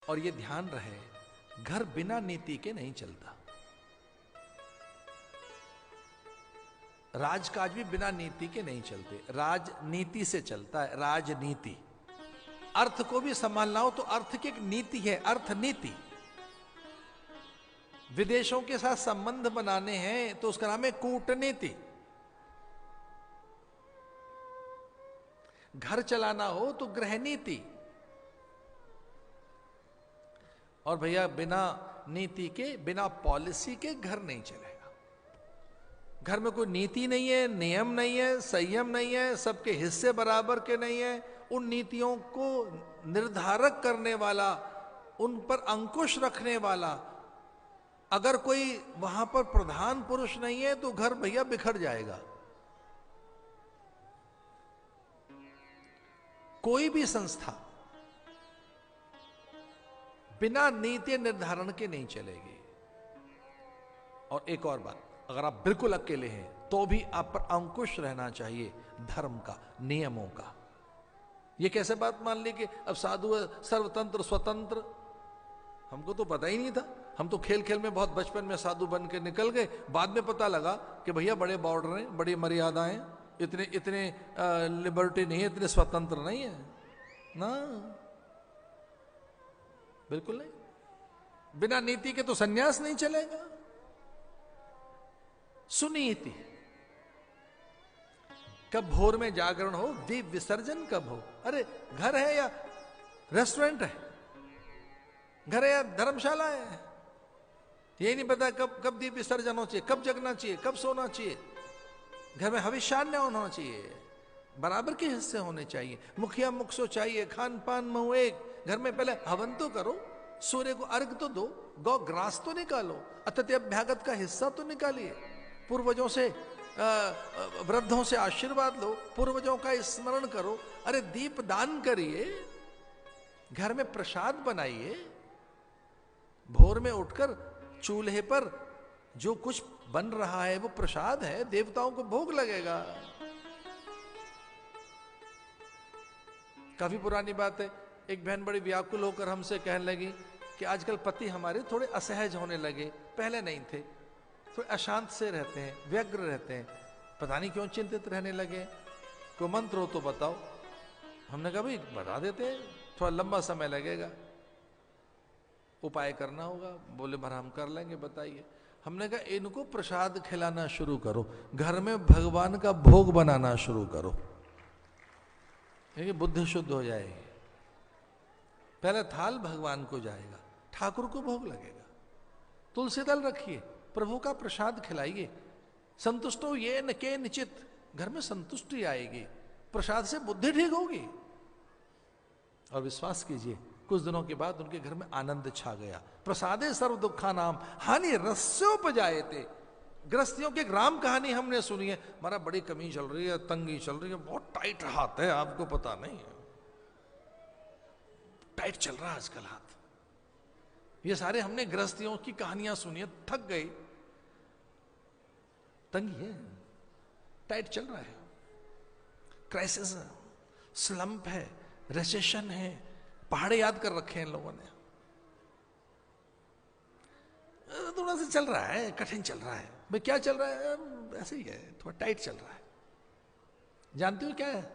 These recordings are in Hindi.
और ये ध्यान रहे, घर बिना नीति के नहीं चलता। राजकाज भी बिना नीति के नहीं चलते, राजनीति से चलता है, राजनीति। अर्थ को भी संभालना हो तो अर्थ की एक नीति है, अर्थनीति। विदेशों के साथ संबंध बनाने हैं तो उसका नाम है कूटनीति। घर चलाना हो तो गृहनीति। और भैया बिना नीति के, बिना पॉलिसी के घर नहीं चलेगा। घर में कोई नीति नहीं है, नियम नहीं है, संयम नहीं है, सबके हिस्से बराबर के नहीं है, उन नीतियों को निर्धारक करने वाला, उन पर अंकुश रखने वाला अगर कोई वहां पर प्रधान पुरुष नहीं है तो घर भैया बिखर जाएगा। कोई भी संस्था बिना नीति निर्धारण के नहीं चलेगी। और एक और बात, अगर आप बिल्कुल अकेले हैं तो भी आप पर अंकुश रहना चाहिए धर्म का, नियमों का। ये कैसे बात मान ली कि अब साधु सर्वतंत्र स्वतंत्र, हमको तो पता ही नहीं था। हम तो खेल खेल में बहुत बचपन में साधु बन के निकल गए, बाद में पता लगा कि भैया बड़े बॉर्डर हैं, बड़ी मर्यादाएं, इतने लिबर्टी नहीं है, इतने स्वतंत्र नहीं है ना, बिल्कुल नहीं। बिना नीति के तो सन्यास नहीं चलेगा। सुनीति, कब भोर में जागरण हो, दीप विसर्जन कब हो। अरे घर है या रेस्टोरेंट है, घर है या धर्मशाला है, यही नहीं पता कब दीप विसर्जन हो चाहिए, कब जगना चाहिए, कब सोना चाहिए। घर में हविष्यान्न होना चाहिए, बराबर के हिस्से होने चाहिए, मुखिया मुखसो चाहिए, खान पान में एक। घर में पहले हवन तो करो, सूर्य को अर्घ तो दो, गौ ग्रास तो निकालो, अतिथि अभ्यागत का हिस्सा तो निकालिए, पूर्वजों से वृद्धों से आशीर्वाद लो, पूर्वजों का स्मरण करो। अरे दीप दान करिए, घर में प्रसाद बनाइए, भोर में उठकर चूल्हे पर जो कुछ बन रहा है वो प्रसाद है, देवताओं को भोग लगेगा। काफी पुरानी बात है, एक बहन बड़ी व्याकुल होकर हमसे कहने लगी कि आजकल पति हमारे थोड़े असहज होने लगे, पहले नहीं थे, थोड़े अशांत से रहते हैं, व्यग्र रहते हैं, पता नहीं क्यों चिंतित रहने लगे, कोई मंत्र हो तो बताओ। हमने कहा भाई बता देते हैं, थोड़ा लंबा समय लगेगा, उपाय करना होगा। बोले भरा हम कर लेंगे, बताइए। हमने कहा इनको प्रसाद खिलाना शुरू करो, घर में भगवान का भोग बनाना शुरू करो, बुद्धि शुद्ध हो जाएगी। पहले थाल भगवान को जाएगा, ठाकुर को भोग लगेगा, तुलसी दल रखिए, प्रभु का प्रसाद खिलाइए। संतुष्टो ये न के निचित, घर में संतुष्टि आएगी, प्रसाद से बुद्धि ठीक होगी। और विश्वास कीजिए कुछ दिनों के बाद उनके घर में आनंद छा गया। प्रसादे सर्व दुखा नाम हानि रस्योपजायते। गृहस्थियों की राम कहानी हमने सुनी है, हमारा बड़ी कमी चल रही है, तंगी चल रही है, बहुत टाइट हाथ है, आपको पता नहीं है, टाइट चल रहा है आजकल हाथ। ये सारे हमने गृहस्थियों की कहानियां सुनी है, थक गई, तंगी है, टाइट चल रहा है, क्राइसिस है, स्लंप है, रिसेशन है, पहाड़े याद कर रखे हैं इन लोगों ने। थोड़ा सा चल रहा है, कठिन चल रहा है। भाई क्या चल रहा है? ऐसे ही है, थोड़ा टाइट चल रहा है। जानते हो क्या है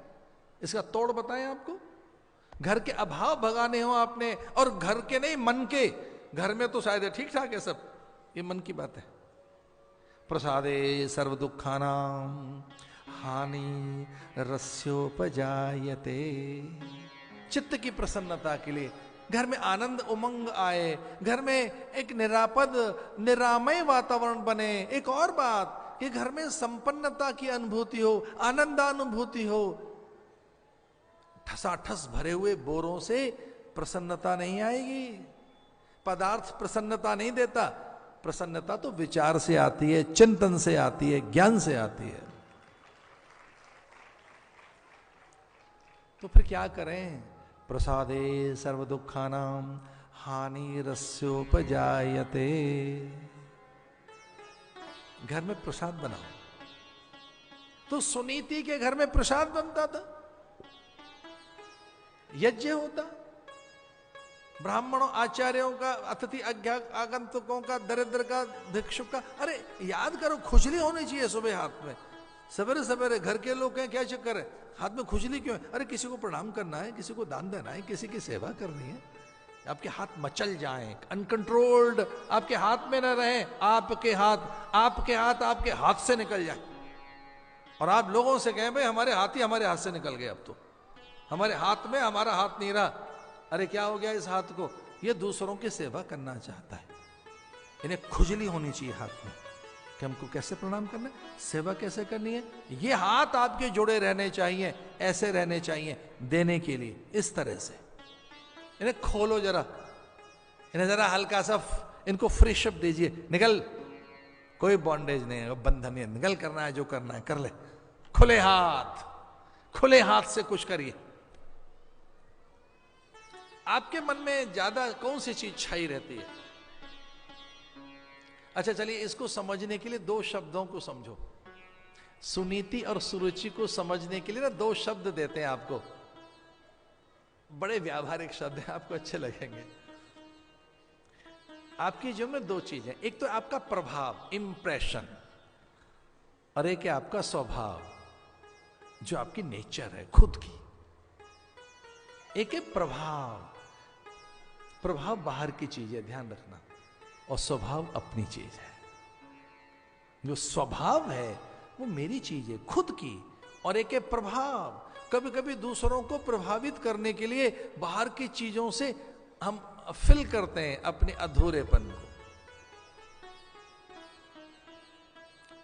इसका तोड़? बताएं आपको। घर के अभाव भगाने हो आपने, और घर के नहीं, मन के। घर में तो शायद ठीक ठाक है सब, ये मन की बात है। प्रसादे सर्व दुखानाम हानि रस्योपजायते। चित्त की प्रसन्नता के लिए, घर में आनंद उमंग आए, घर में एक निरापद निरामय वातावरण बने। एक और बात कि घर में संपन्नता की अनुभूति हो, आनंदानुभूति हो। ठसाठस भरे हुए बोरों से प्रसन्नता नहीं आएगी। पदार्थ प्रसन्नता नहीं देता, प्रसन्नता तो विचार से आती है, चिंतन से आती है, ज्ञान से आती है। तो फिर क्या करें? प्रसादे सर्व दुखानाम हानि रस्योपजायते। घर में प्रसाद बनाओ। तो सुनीति के घर में प्रसाद बनता था, यज्ञ होता, ब्राह्मणों आचार्यों का, अतिथि आगंतुकों का, दरिद्र का, भिक्षुक का। अरे याद करो, खुजली होनी चाहिए सुबह हाथ में। सवेरे सवेरे घर के लोग हैं, क्या चक्कर है, हाथ में खुजली क्यों है? अरे किसी को प्रणाम करना है, किसी को दान देना है, किसी की सेवा करनी है। आपके हाथ मचल जाएं, अनकंट्रोल्ड आपके हाथ में ना रहे, आपके हाथ आपके हाथ से निकल जाए और आप लोगों से कहें भाई हमारे हाथ ही हमारे हाथ से निकल गए, अब तो हमारे हाथ में हमारा हाथ नहीं रहा। अरे क्या हो गया इस हाथ को? ये दूसरों की सेवा करना चाहता है। इन्हें खुजली होनी चाहिए हाथ में कि हमको कैसे प्रणाम करना है, सेवा कैसे करनी है। ये हाथ आपके जुड़े रहने चाहिए, ऐसे रहने चाहिए देने के लिए, इस तरह से। इन्हें खोलो जरा, इन्हें जरा हल्का सा इनको फ्री शिप दीजिए, निकल, कोई बॉन्डेज नहीं है, बंधन नहीं है, निकल, करना है जो करना है कर ले, खुले हाथ से कुछ करिए। आपके मन में ज्यादा कौन सी चीज छाई रहती है? अच्छा चलिए, इसको समझने के लिए दो शब्दों को समझो। सुनीति और सुरुचि को समझने के लिए ना दो शब्द देते हैं आपको, बड़े व्यावहारिक शब्द हैं, आपको अच्छे लगेंगे। आपके जीवन में दो चीजें, एक तो आपका प्रभाव, इंप्रेशन, और एक है आपका स्वभाव, जो आपकी नेचर है खुद की। एक है प्रभाव, प्रभाव बाहर की चीज है, ध्यान रखना, और स्वभाव अपनी चीज है। जो स्वभाव है वो मेरी चीज है खुद की, और एक है प्रभाव। कभी कभी दूसरों को प्रभावित करने के लिए बाहर की चीजों से हम फिल करते हैं अपने अधूरेपन को।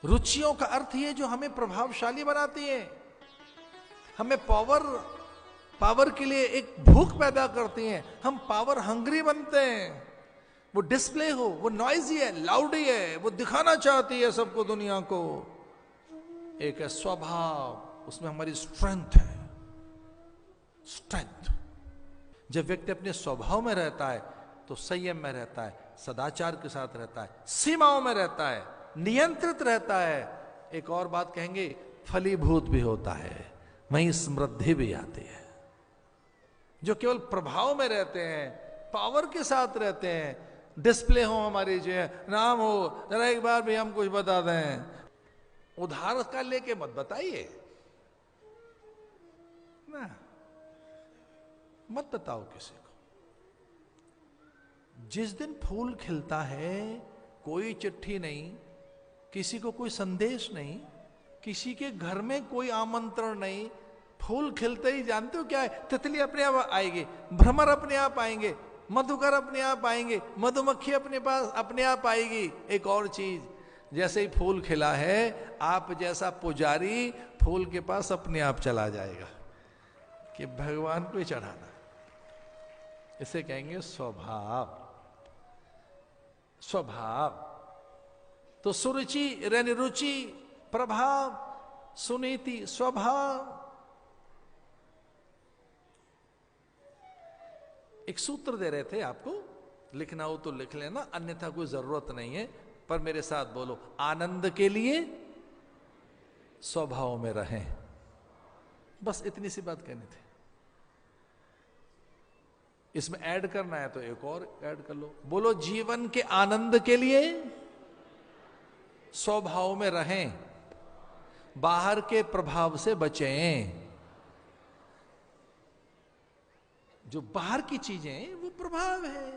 रुचियों का अर्थ ये जो हमें प्रभावशाली बनाती है, हमें पावर के लिए एक भूख पैदा करती हैं, हम पावर हंग्री बनते हैं। वो डिस्प्ले हो, वो नॉइजी है, लाउडी है, वो दिखाना चाहती है सबको, दुनिया को। एक है स्वभाव, उसमें हमारी स्ट्रेंथ है, स्ट्रेंथ। जब व्यक्ति अपने स्वभाव में रहता है तो संयम में रहता है, सदाचार के साथ रहता है, सीमाओं में रहता है, नियंत्रित रहता है। एक और बात कहेंगे, फलीभूत भी होता है, वहीं समृद्धि भी आती है। जो केवल प्रभाव में रहते हैं, पावर के साथ रहते हैं, डिस्प्ले हो हमारी, जो नाम हो, जरा एक बार भी हम कुछ बता दें, उधार का लेके मत बताइए ना, मत बताओ किसी को। जिस दिन फूल खिलता है, कोई चिट्ठी नहीं, किसी को कोई संदेश नहीं, किसी के घर में कोई आमंत्रण नहीं, फूल खिलते ही जानते हो क्या है? तितली अपने आप आएगी, भ्रमर अपने आप आएंगे, मधुकर अपने आप आएंगे, मधुमक्खी अपने पास अपने आप आएगी। एक और चीज, जैसे ही फूल खिला है, आप जैसा पुजारी फूल के पास अपने आप चला जाएगा कि भगवान को ही चढ़ाना। इसे कहेंगे स्वभाव। स्वभाव तो सुरुचि, यानी रुचि, प्रभाव, सुनीति, स्वभाव। एक सूत्र दे रहे थे आपको, लिखना हो तो लिख लेना, अन्यथा कोई जरूरत नहीं है, पर मेरे साथ बोलो, आनंद के लिए स्वभाव में रहें। बस इतनी सी बात कहनी थी। इसमें ऐड करना है तो एक और ऐड कर लो, बोलो, जीवन के आनंद के लिए स्वभाव में रहें, बाहर के प्रभाव से बचें। जो बाहर की चीजें हैं वो प्रभाव है,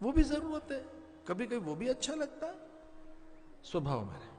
वो भी जरूरत है, कभी कभी वो भी अच्छा लगता है। स्वभाव में रहें।